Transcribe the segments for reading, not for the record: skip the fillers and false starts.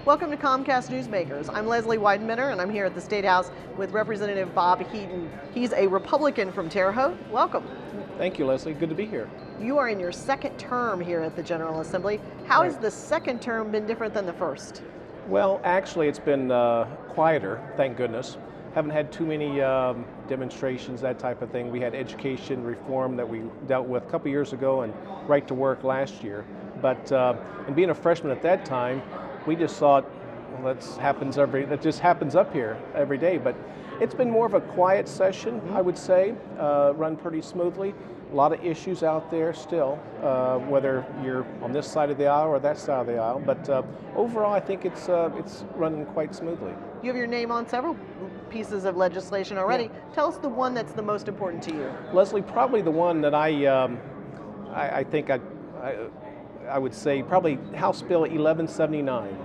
Welcome to Comcast Newsmakers. I'm Leslie Weidenbender, and I'm here at the State House with Representative Bob Heaton. He's a Republican from Terre Haute. Welcome. Thank you, Leslie. Good to be here. You are in your second term here at the General Assembly. How has the second term been different than the first? Well, actually, it's been quieter, thank goodness. Haven't had too many demonstrations, that type of thing. We had education reform that we dealt with a couple years ago and right to work last year. But and being a freshman at that time, we just thought, well, that just happens up here every day. But it's been more of a quiet session, I would say, run pretty smoothly. A lot of issues out there still, whether you're on this side of the aisle or that side of the aisle. But overall, I think it's running quite smoothly. You have your name on several pieces of legislation already. Yeah. Tell us the one that's the most important to you. Leslie, probably the one that I think I would say probably House Bill 1179.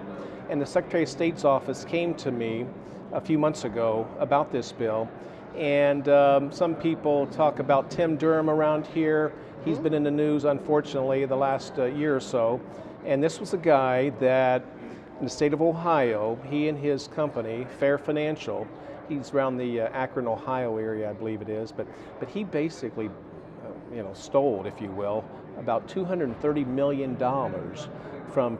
And the Secretary of State's office came to me a few months ago about this bill. And some people talk about Tim Durham around here. He's been in the news, unfortunately, the last year or so. And this was a guy that, in the state of Ohio, he and his company, Fair Financial, he's around the Akron, Ohio area, I believe it is, but he basically, stole, if you will, about $230 million from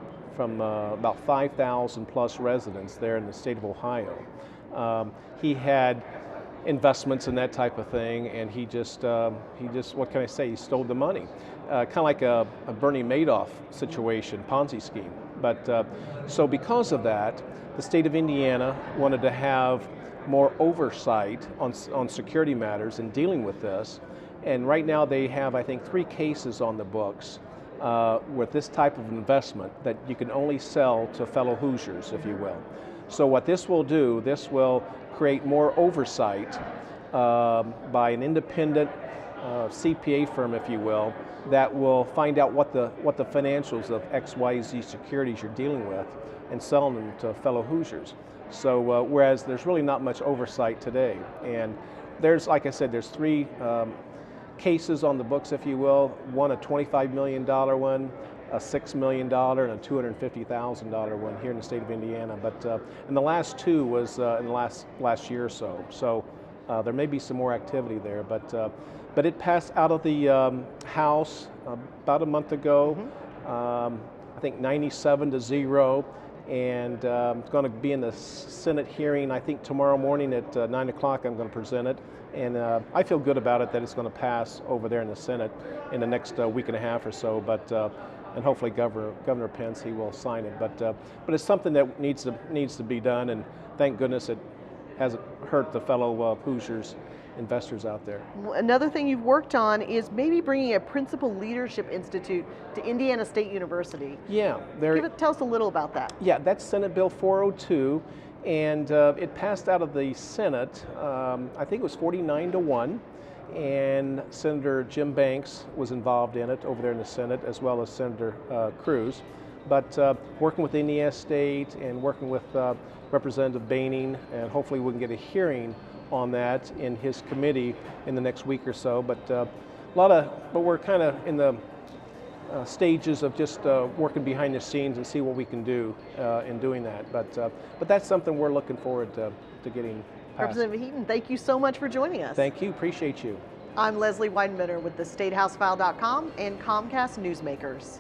about 5,000 plus residents there in the state of Ohio. He had investments and that type of thing, and he just what can I say? He stole the money, kind of like a Bernie Madoff situation, Ponzi scheme. But so because of that, the state of Indiana wanted to have more oversight on security matters in dealing with this. And right now they have, I think, 3 cases on the books with this type of investment that you can only sell to fellow Hoosiers, if you will. So what this will do, this will create more oversight by an independent CPA firm, if you will, that will find out what the financials of XYZ securities you're dealing with and selling them to fellow Hoosiers. So whereas there's really not much oversight today, and there's, like I said, there's 3 cases on the books, if you will. One, a $25 million one, a $6 million, and a $250,000 one here in the state of Indiana. But and the last 2 was in the last year or so. So there may be some more activity there. But it passed out of the House about a month ago. I think 97-0. And it's going to be in the Senate hearing, I think tomorrow morning at 9 o'clock I'm going to present it. And I feel good about it, that it's going to pass over there in the Senate in the next week and a half or so. But and hopefully Governor Pence, he will sign it. But it's something that needs to be done, and thank goodness it hasn't hurt the fellow Hoosiers investors out there. Another thing you've worked on is maybe bringing a Principal Leadership Institute to Indiana State University. Yeah. Tell us a little about that. Yeah, that's Senate Bill 402, and it passed out of the Senate, I think it was 49-1, and Senator Jim Banks was involved in it over there in the Senate, as well as Senator Cruz. But working with Indiana State and working with Representative Baining, and hopefully we can get a hearing on that in his committee in the next week or so. But we're kind of in the stages of just working behind the scenes and see what we can do in doing that. But that's something we're looking forward to getting passed. Representative Heaton, thank you so much for joining us. Thank you, appreciate you. I'm Leslie Weidenbender with the StateHouseFile.com and Comcast Newsmakers.